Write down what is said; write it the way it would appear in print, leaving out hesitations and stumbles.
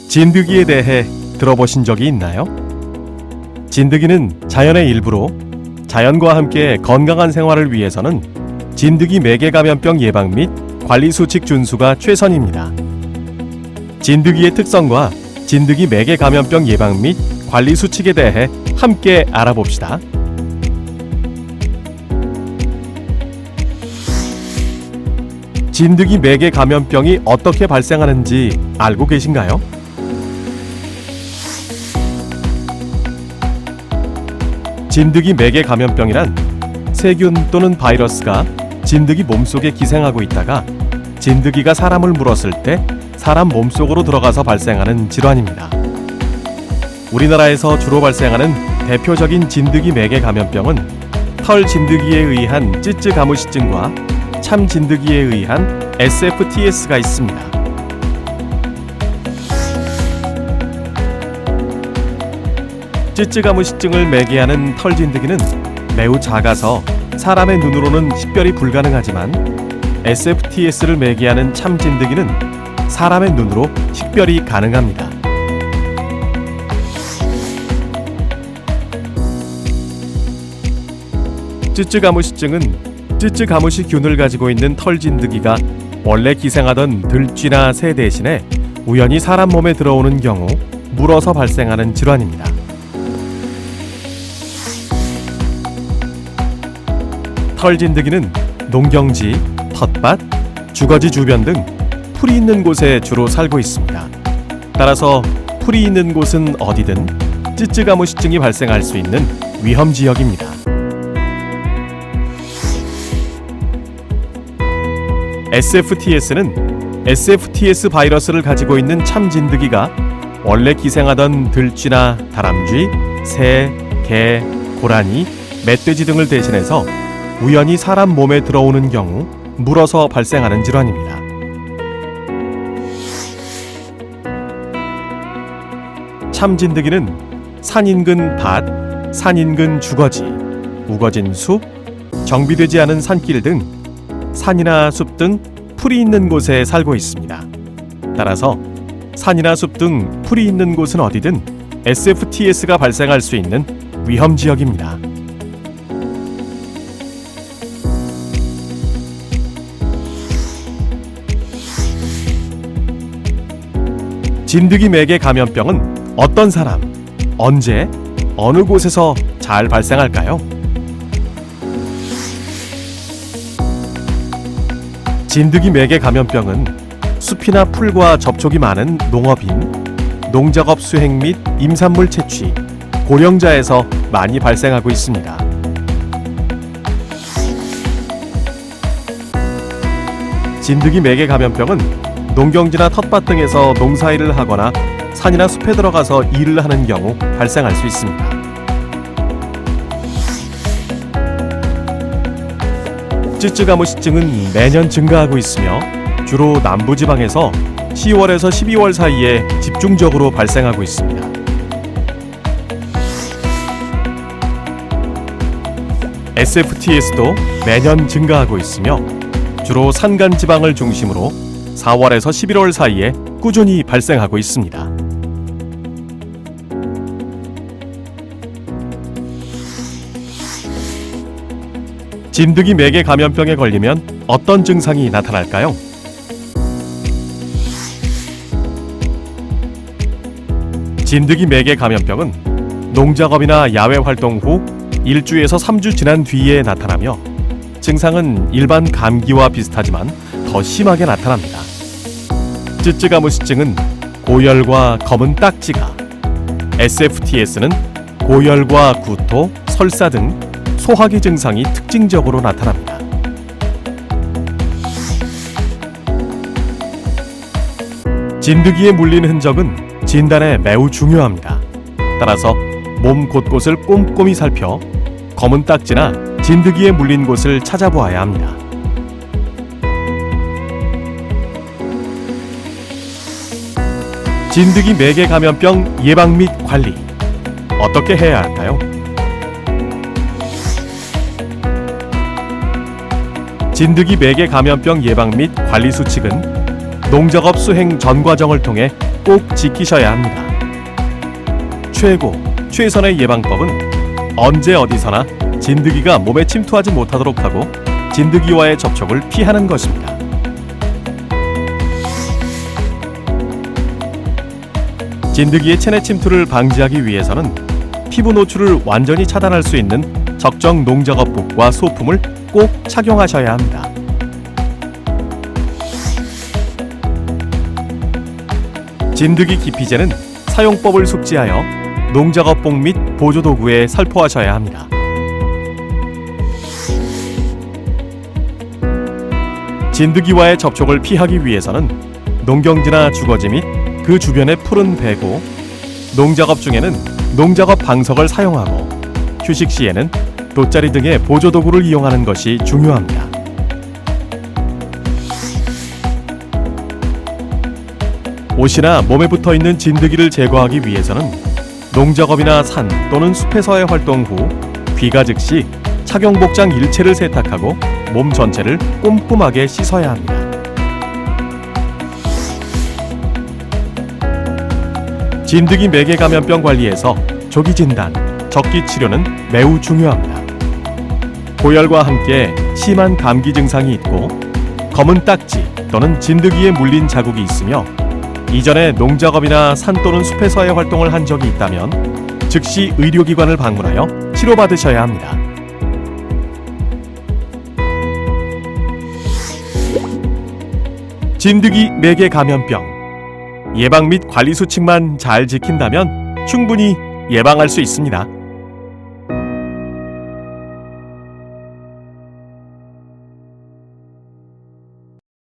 진드기에 대해 들어보신 적이 있나요? 진드기는 자연의 일부로 자연과 함께 건강한 생활을 위해서는 진드기 매개 감염병 예방 및 관리 수칙 준수가 최선입니다. 진드기의 특성과 진드기 매개 감염병 예방 및 관리 수칙에 대해 함께 알아봅시다. 진드기 매개 감염병이 어떻게 발생하는지 알고 계신가요? 진드기 매개 감염병이란 세균 또는 바이러스가 진드기 몸속에 기생하고 있다가 진드기가 사람을 물었을 때 사람 몸속으로 들어가서 발생하는 질환입니다. 우리나라에서 주로 발생하는 대표적인 진드기 매개 감염병은 털 진드기에 의한 찌쯔 가무시증과 참 진드기에 의한 SFTS가 있습니다. 찌쯔 가무시증을 매개하는 털 진드기는 매우 작아서 사람의 눈으로는 식별이 불가능하지만 SFTS를 매개하는 참 진드기는 사람의 눈으로 식별이 가능합니다. 찌쯔 가무시증은 찌쯔 가무시균을 가지고 있는 털 진드기가 원래 기생하던 들쥐나 새 대신에 우연히 사람 몸에 들어오는 경우 물어서 발생하는 질환입니다. 털 진드기는 농경지, 텃밭, 주거지 주변 등 풀이 있는 곳에 주로 살고 있습니다. 따라서 풀이 있는 곳은 어디든 찌쯔 가무시증이 발생할 수 있는 위험 지역입니다. SFTS는 SFTS 바이러스를 가지고 있는 참 진드기가 원래 기생하던 들쥐나 다람쥐, 새, 개, 고라니, 멧돼지 등을 대신해서 우연히 사람 몸에 들어오는 경우 물어서 발생하는 질환입니다. 참 진드기는 산 인근 밭, 산 인근 주거지, 우거진 숲, 정비되지 않은 산길 등 산이나 숲 등 풀이 있는 곳에 살고 있습니다. 따라서 산이나 숲 등 풀이 있는 곳은 어디든 SFTS가 발생할 수 있는 위험 지역입니다. 진드기 매개 감염병은 어떤 사람, 언제, 어느 곳에서 잘 발생할까요? 진드기 매개 감염병은 숲이나 풀과 접촉이 많은 농업인, 농작업 수행 및 임산물 채취, 고령자에서 많이 발생하고 있습니다. 진드기 매개 감염병은 농경지나 텃밭 등에서 농사일을 하거나 산이나 숲에 들어가서 일을 하는 경우 발생할 수 있습니다. 찌쯔 가무시증은 매년 증가하고 있으며 주로 남부지방에서 10월에서 12월 사이에 집중적으로 발생하고 있습니다. SFTS도 매년 증가하고 있으며 주로 산간 지방을 중심으로 4월에서 11월 사이에 꾸준히 발생하고 있습니다. 진드기 매개 감염병에 걸리면 어떤 증상이 나타날까요? 진드기 매개 감염병은 농작업이나 야외 활동 후 1주에서 3주 지난 뒤에 나타나며 증상은 일반 감기와 비슷하지만 더 심하게 나타납니다. 찌쯔 가무시증은 고열과 검은 딱지가, SFTS는 고열과 구토, 설사 등 소화기 증상이 특징적으로 나타납니다. 진드기에 물린 흔적은 진단에 매우 중요합니다. 따라서 몸 곳곳을 꼼꼼히 살펴 검은 딱지나 진드기에 물린 곳을 찾아보아야 합니다. 진드기 매개 감염병 예방 및 관리 어떻게 해야 할까요? 진드기 매개 감염병 예방 및 관리 수칙은 농작업 수행 전 과정을 통해 꼭 지키셔야 합니다. 최선의 예방법은 언제 어디서나 진드기가 몸에 침투하지 못하도록 하고 진드기와의 접촉을 피하는 것입니다. 진드기의 체내 침투를 방지하기 위해서는 피부 노출을 완전히 차단할 수 있는 적정 농작업복과 소품을 꼭 착용하셔야 합니다. 진드기 기피제는 사용법을 숙지하여 농작업복 및 보조도구에 살포하셔야 합니다. 진드기와의 접촉을 피하기 위해서는 농경지나 주거지 및 그 주변의 푸른 배고, 농작업 중에는 농작업 방석을 사용하고 휴식 시에는 돗자리 등의 보조도구를 이용하는 것이 중요합니다. 옷이나 몸에 붙어있는 진드기를 제거하기 위해서는 농작업이나 산 또는 숲에서의 활동 후 귀가 즉시 착용 복장 일체를 세탁하고 몸 전체를 꼼꼼하게 씻어야 합니다. 진드기 매개 감염병 관리에서 조기 진단, 적기 치료는 매우 중요합니다. 고열과 함께 심한 감기 증상이 있고 검은 딱지 또는 진드기에 물린 자국이 있으며 이전에 농작업이나 산 또는 숲에서의 활동을 한 적이 있다면 즉시 의료기관을 방문하여 치료받으셔야 합니다. 진드기 매개 감염병 예방 및 관리 수칙만 잘 지킨다면 충분히 예방할 수 있습니다.